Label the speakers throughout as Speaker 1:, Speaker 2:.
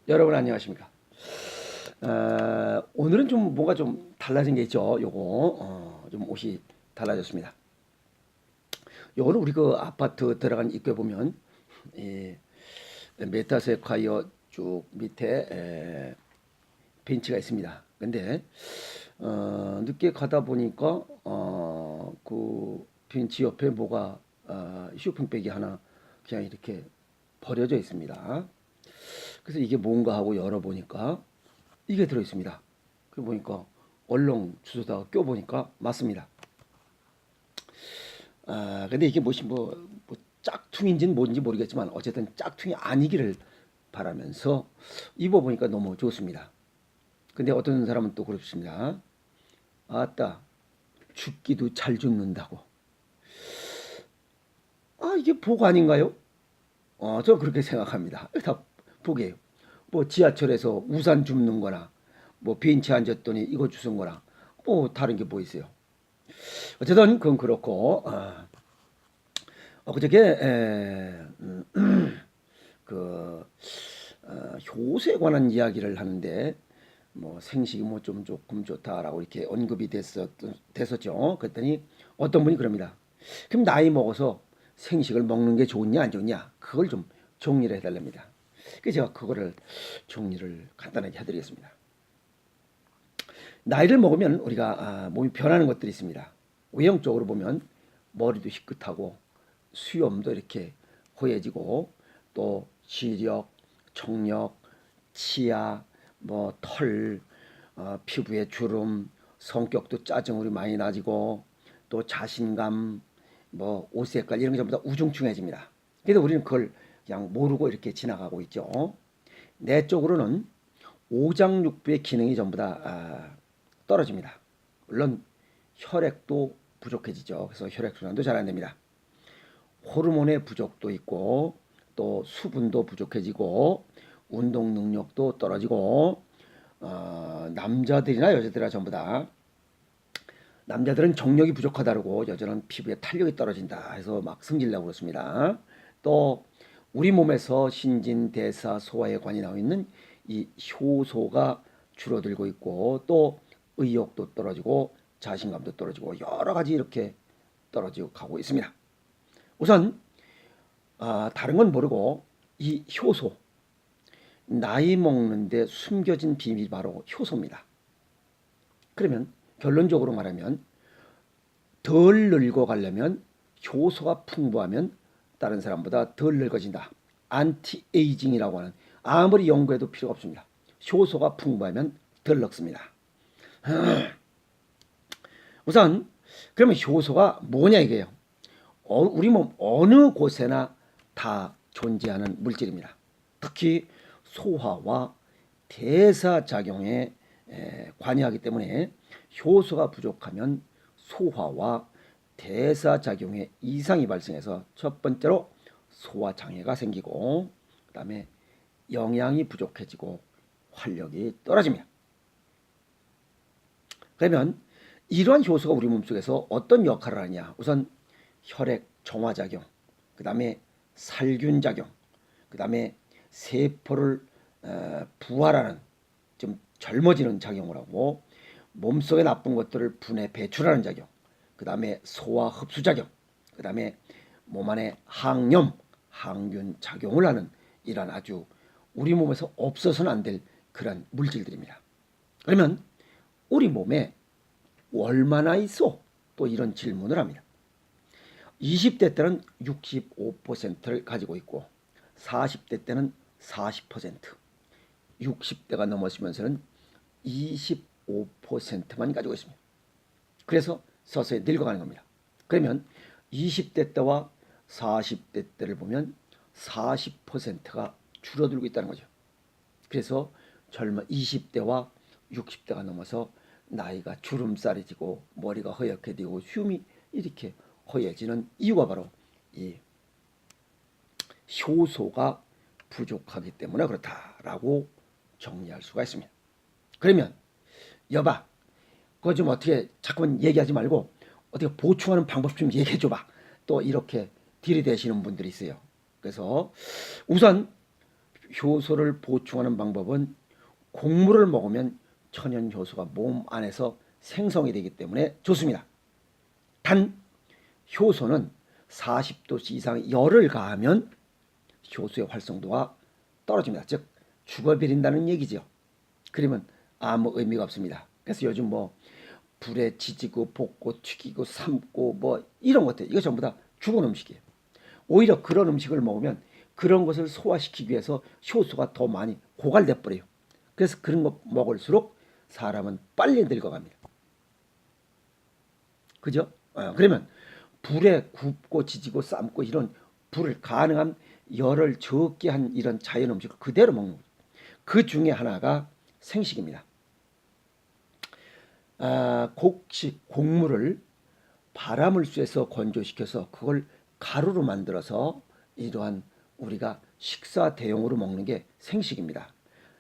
Speaker 1: 여러분 안녕하십니까? 오늘은 좀 뭔가 좀 달라진 게 있죠. 요거 좀 옷이 달라졌습니다. 요거는 우리 그 아파트 들어간 입구에 보면 이 메타세콰이어 쭉 밑에 벤치가 있습니다. 근데 늦게 가다 보니까 그 벤치 옆에 뭐가 쇼핑백이 하나 그냥 이렇게 버려져 있습니다. 그래서 이게 뭔가 하고 열어보니까 이게 들어있습니다. 그 보니까 얼렁 주워다가 껴보니까 맞습니다. 근데 이게 뭐 짝퉁인지는 뭔지 모르겠지만 어쨌든 짝퉁이 아니기를 바라면서 입어보니까 너무 좋습니다. 근데 어떤 사람은 또 그렇습니다. 아따, 죽기도 잘 죽는다고. 이게 복 아닌가요? 저 그렇게 생각합니다. 다 복이에요. 뭐 지하철에서 우산 줍는 거나 뭐 벤치에 앉았더니 이거 주운 거나 뭐 다른 게 뭐 있어요. 어쨌든 그건 그렇고 그저께 그 효소에 관한 이야기를 하는데 뭐 생식이 뭐 좀 조금 좋다라고 이렇게 언급이 됐었죠. 그랬더니 어떤 분이 그럽니다. 그럼 나이 먹어서 생식을 먹는 게 좋냐 안 좋냐 그걸 좀 정리를 해달랍니다. 그래서 제가 그거를 정리를 간단하게 해드리겠습니다. 나이를 먹으면 우리가 몸이 변하는 것들이 있습니다. 외형적으로 보면 머리도 희끗하고 수염도 이렇게 허해지고 또 시력, 청력, 치아, 뭐 털, 피부의 주름, 성격도 짜증으로 많이 나지고 또 자신감, 뭐 옷 색깔 이런 게 전부 다 우중충해집니다. 그래서 우리는 그걸 그냥 모르고 이렇게 지나가고 있죠. 내 쪽으로는 오장육부의 기능이 전부 다 떨어집니다. 물론 혈액도 부족해지죠. 그래서 혈액순환도 잘 안 됩니다. 호르몬의 부족도 있고 또 수분도 부족해지고 운동 능력도 떨어지고 남자들이나 여자들이나 전부 다 남자들은 정력이 부족하다고 여자는 피부에 탄력이 떨어진다 해서 막 승질나고 그렇습니다. 또 우리 몸에서 신진대사 소화에 관이 나와 있는 이 효소가 줄어들고 있고 또 의욕도 떨어지고 자신감도 떨어지고 여러 가지 이렇게 떨어지고 가고 있습니다. 우선 다른 건 모르고 이 효소 나이 먹는데 숨겨진 비밀이 바로 효소입니다. 그러면 결론적으로 말하면 덜 늙어가려면 효소가 풍부하면 다른 사람보다 덜 늙어진다. 안티에이징이라고 하는 아무리 연구해도 필요가 없습니다. 효소가 풍부하면 덜 늙습니다. 우선 그러면 효소가 뭐냐 이게요. 우리 몸 어느 곳에나 다 존재하는 물질입니다. 특히 소화와 대사작용에 관여하기 때문에 효소가 부족하면 소화와 대사작용에 이상이 발생해서 첫 번째로 소화장애가 생기고 그 다음에 영양이 부족해지고 활력이 떨어집니다. 그러면 이러한 효소가 우리 몸속에서 어떤 역할을 하냐. 우선 혈액 정화작용, 그 다음에 살균작용, 그 다음에 세포를 부활하는 좀 젊어지는 작용을 하고 몸속에 나쁜 것들을 분해 배출하는 작용, 그 다음에 소화 흡수 작용, 그 다음에 몸 안에 항염, 항균 작용을 하는 이러한 아주 우리 몸에서 없어서는 안 될 그런 물질들입니다. 그러면 우리 몸에 얼마나 있어? 또 이런 질문을 합니다. 20대 때는 65%를 가지고 있고 40대 때는 40%, 60대가 넘어지면서는 25%만 가지고 있습니다. 그래서 서서히 늙어가는 겁니다. 그러면 20대 때와 40대 때를 보면 40%가 줄어들고 있다는 거죠. 그래서 젊은 20대와 60대가 넘어서 나이가 주름살이 지고 머리가 허옇게 되고 흉이 이렇게 허해지는 이유가 바로 이 효소가 부족하기 때문에 그렇다라고 정리할 수가 있습니다. 그러면 여봐, 그거 좀 어떻게 자꾸만 얘기하지 말고 어떻게 보충하는 방법 좀 얘기해 줘봐. 또 이렇게 들이대시는 분들이 있어요. 그래서 우선 효소를 보충하는 방법은 곡물을 먹으면 천연 효소가 몸 안에서 생성이 되기 때문에 좋습니다. 단 효소는 40도씨 이상 열을 가하면 효소의 활성도가 떨어집니다. 즉 죽어버린다는 얘기죠. 그러면 아무 의미가 없습니다. 그래서 요즘 뭐 불에 지지고 볶고 튀기고 삶고 뭐 이런 것들, 이거 전부 다 죽은 음식이에요. 오히려 그런 음식을 먹으면 그런 것을 소화시키기 위해서 효소가 더 많이 고갈돼 버려요. 그래서 그런 거 먹을수록 사람은 빨리 늙어갑니다. 그죠? 그러면 불에 굽고 지지고 삶고 이런 불을 가능한 열을 적게 한 이런 자연 음식을 그대로 먹는 거죠. 그 중에 하나가 생식입니다. 곡식, 곡물을 바람을 쐬서 건조시켜서 그걸 가루로 만들어서 이러한 우리가 식사 대용으로 먹는 게 생식입니다.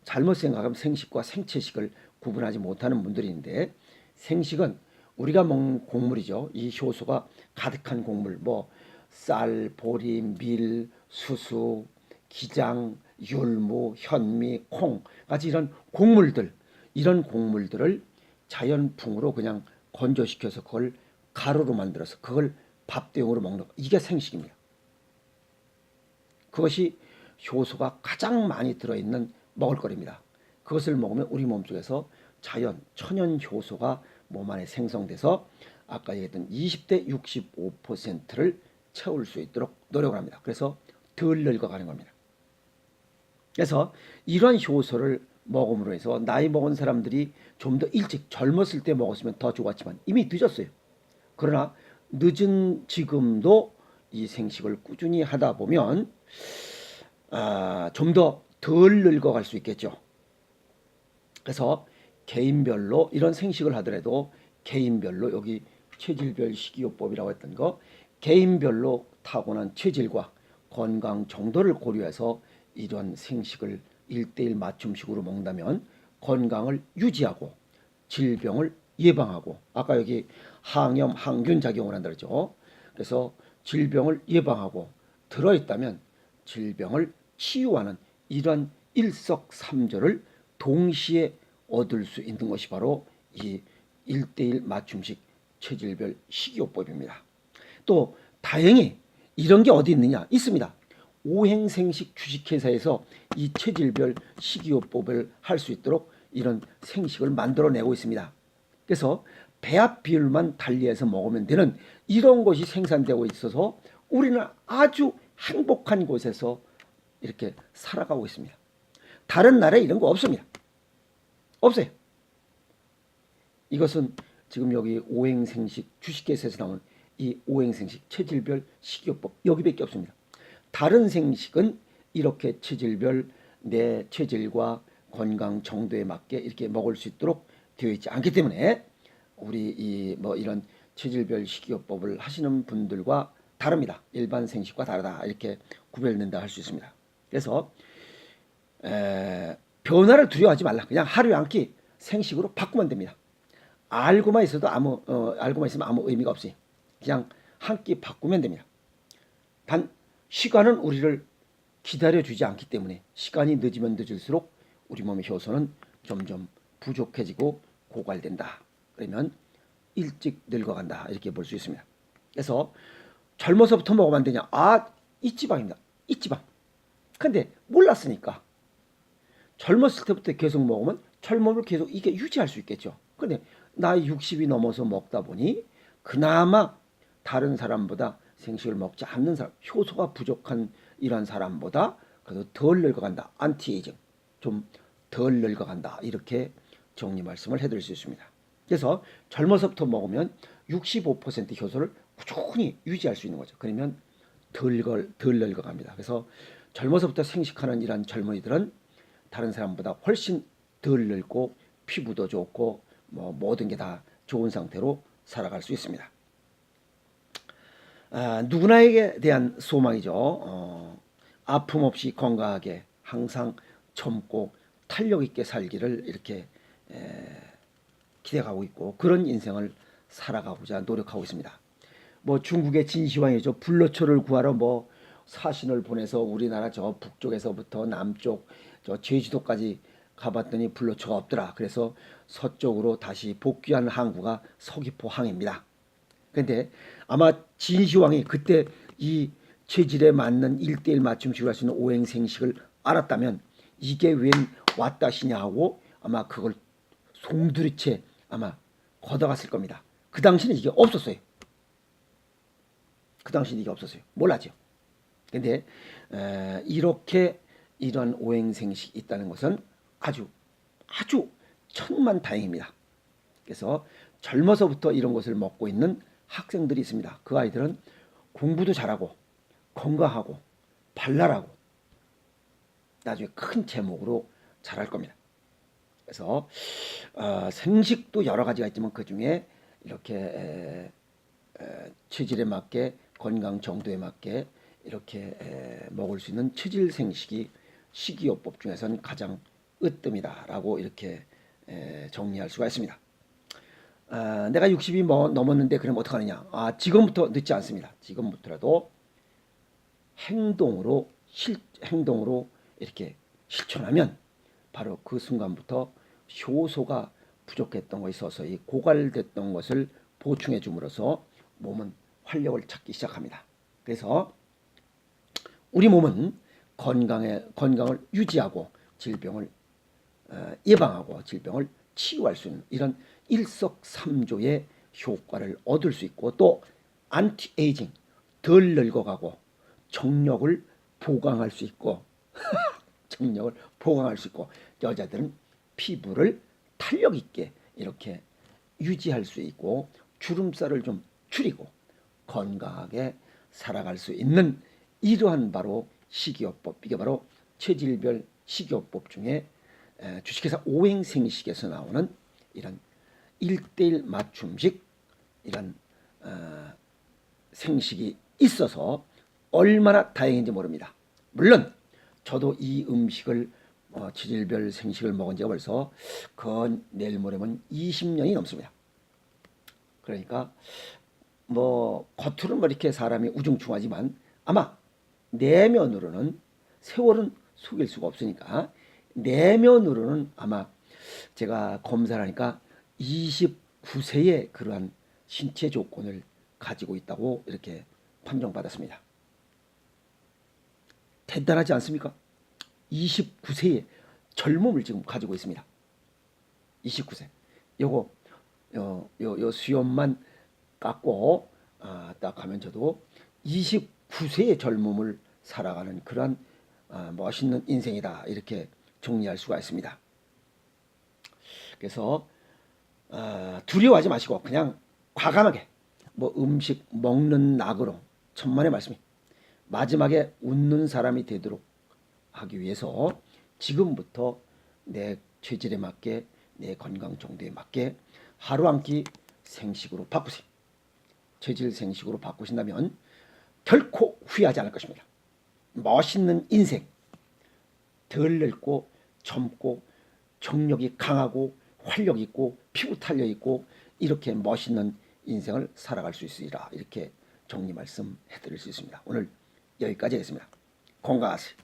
Speaker 1: 잘못 생각하면 생식과 생채식을 구분하지 못하는 분들이 있는데, 생식은 우리가 먹는 곡물이죠. 이 효소가 가득한 곡물, 뭐 쌀, 보리, 밀, 수수, 기장, 율무, 현미, 콩 같이 이런 곡물들을 자연풍으로 그냥 건조시켜서 그걸 가루로 만들어서 그걸 밥 대용으로 먹는 거, 이게 생식입니다. 그것이 효소가 가장 많이 들어있는 먹을거리입니다. 그것을 먹으면 우리 몸속에서 자연 천연 효소가 몸 안에 생성돼서 아까 얘기했던 20대 65%를 채울 수 있도록 노력을 합니다. 그래서 덜 늙어가는 겁니다. 그래서 이런 효소를 먹음으로 해서 나이 먹은 사람들이 좀 더 일찍 젊었을 때 먹었으면 더 좋았지만 이미 늦었어요. 그러나 늦은 지금도 이 생식을 꾸준히 하다 보면 좀 더 덜 늙어갈 수 있겠죠. 그래서 개인별로 이런 생식을 하더라도 개인별로 여기 체질별 식이요법이라고 했던 거, 개인별로 타고난 체질과 건강 정도를 고려해서 이런 생식을 1대1 맞춤식으로 먹는다면 건강을 유지하고 질병을 예방하고, 아까 여기 항염, 항균 작용을 한다 그랬죠. 그래서 질병을 예방하고 들어있다면 질병을 치유하는 이런 일석삼조를 동시에 얻을 수 있는 것이 바로 이 1대1 맞춤식 체질별 식이요법입니다. 또 다행히 이런 게 어디 있느냐? 있습니다. 오행생식 주식회사에서 이 체질별 식이요법을 할 수 있도록 이런 생식을 만들어내고 있습니다. 그래서 배합 비율만 달리해서 먹으면 되는 이런 것이 생산되고 있어서 우리는 아주 행복한 곳에서 이렇게 살아가고 있습니다. 다른 나라에 이런 거 없습니다. 없어요. 이것은 지금 여기 오행생식 주식회사에서 나오는 이 오행생식 체질별 식이요법 여기밖에 없습니다. 다른 생식은 이렇게 체질별 내 체질과 건강 정도에 맞게 이렇게 먹을 수 있도록 되어 있지 않기 때문에 우리 이런 체질별 식이요법을 하시는 분들과 다릅니다. 일반 생식과 다르다, 이렇게 구별된다 할 수 있습니다. 그래서 변화를 두려워하지 말라. 그냥 하루에 한 끼 생식으로 바꾸면 됩니다. 알고만 있으면 아무 의미가 없어요. 그냥 한 끼 바꾸면 됩니다. 단 시간은 우리를 기다려주지 않기 때문에 시간이 늦으면 늦을수록 우리 몸의 효소는 점점 부족해지고 고갈된다. 그러면 일찍 늙어간다, 이렇게 볼 수 있습니다. 그래서 젊어서부터 먹으면 안 되냐? 이 지방입니다. 이 지방. 근데 몰랐으니까 젊었을 때부터 계속 먹으면 젊음을 계속 이게 유지할 수 있겠죠. 근데 나이 60이 넘어서 먹다 보니 그나마 다른 사람보다 생식을 먹지 않는 사람, 효소가 부족한 이런 사람보다 그래도 덜 늙어간다. 안티에이징, 좀 덜 늙어간다, 이렇게 정리 말씀을 해드릴 수 있습니다. 그래서 젊어서부터 먹으면 65% 효소를 꾸준히 유지할 수 있는 거죠. 그러면 덜 늙어갑니다. 그래서 젊어서부터 생식하는 이런 젊은이들은 다른 사람보다 훨씬 덜 늙고 피부도 좋고 뭐 모든 게 다 좋은 상태로 살아갈 수 있습니다. 누구나에게 대한 소망이죠. 아픔 없이 건강하게 항상 젊고 탄력 있게 살기를 이렇게 기대하고 있고, 그런 인생을 살아가고자 노력하고 있습니다. 뭐 중국의 진시황이죠. 불로초를 구하러 뭐 사신을 보내서 우리나라 저 북쪽에서부터 남쪽 저 제주도까지 가봤더니 불로초가 없더라. 그래서 서쪽으로 다시 복귀한 항구가 서귀포항입니다. 근데 아마 진시황이 그때 이 체질에 맞는 1대1 맞춤식을 할 수 있는 오행생식을 알았다면 이게 웬 왔다시냐 하고 아마 그걸 송두리째 아마 걷어갔을 겁니다. 그 당시는 이게 없었어요. 그 당시는 이게 없었어요. 몰랐죠. 근데 이렇게 이런 오행생식이 있다는 것은 아주 천만다행입니다. 그래서 젊어서부터 이런 것을 먹고 있는 학생들이 있습니다. 그 아이들은 공부도 잘하고 건강하고 발랄하고 나중에 큰 제목으로 자랄 겁니다. 그래서 생식도 여러 가지가 있지만 그 중에 이렇게 체질에 맞게 건강 정도에 맞게 이렇게 먹을 수 있는 체질 생식이 식이요법 중에서는 가장 으뜸이다라고 이렇게 정리할 수가 있습니다. 내가 60이 넘었는데 그럼 어떡하느냐? 지금부터 늦지 않습니다. 지금부터라도 행동으로 이렇게 실천하면 바로 그 순간부터 효소가 부족했던 것이 서서히 고갈됐던 것을 보충해 줌으로써 몸은 활력을 찾기 시작합니다. 그래서 우리 몸은 건강을 유지하고 질병을 예방하고 질병을 치유할 수 있는 이런 일석삼조의 효과를 얻을 수 있고 또 안티에이징 덜 늙어가고 정력을 보강할 수 있고 여자들은 피부를 탄력 있게 이렇게 유지할 수 있고 주름살을 좀 줄이고 건강하게 살아갈 수 있는 이러한 바로 식이요법, 이게 바로 체질별 식이요법 중에 주식회사 오행생식에서 나오는 이런 1대1 맞춤식 이런 생식이 있어서 얼마나 다행인지 모릅니다. 물론 저도 이 음식을 체질별 생식을 먹은 지가 벌써 내일 모레면 20년이 넘습니다. 그러니까 겉으로는 이렇게 사람이 우중충하지만 아마 내면으로는 세월은 속일 수가 없으니까 내면으로는 아마 제가 검사를 하니까 29세의 그러한 신체 조건을 가지고 있다고 이렇게 판정받았습니다. 대단하지 않습니까? 29세의 젊음을 지금 가지고 있습니다. 29세. 요거 요 수염만 깎고 딱 하면 저도 29세의 젊음을 살아가는 그런 멋있는 인생이다 이렇게 정리할 수가 있습니다. 그래서 두려워하지 마시고 그냥 과감하게 음식 먹는 낙으로 천만의 말씀이 마지막에 웃는 사람이 되도록 하기 위해서 지금부터 내 체질에 맞게 내 건강 정도에 맞게 하루 한 끼 생식으로 바꾸세요. 체질 생식으로 바꾸신다면 결코 후회하지 않을 것입니다. 멋있는 인생, 덜 늙고 젊고 정력이 강하고 활력 있고 피부 탄력 있고 이렇게 멋있는 인생을 살아갈 수 있으리라 이렇게 정리 말씀해 드릴 수 있습니다. 오늘 여기까지 하겠습니다. 건강하세요.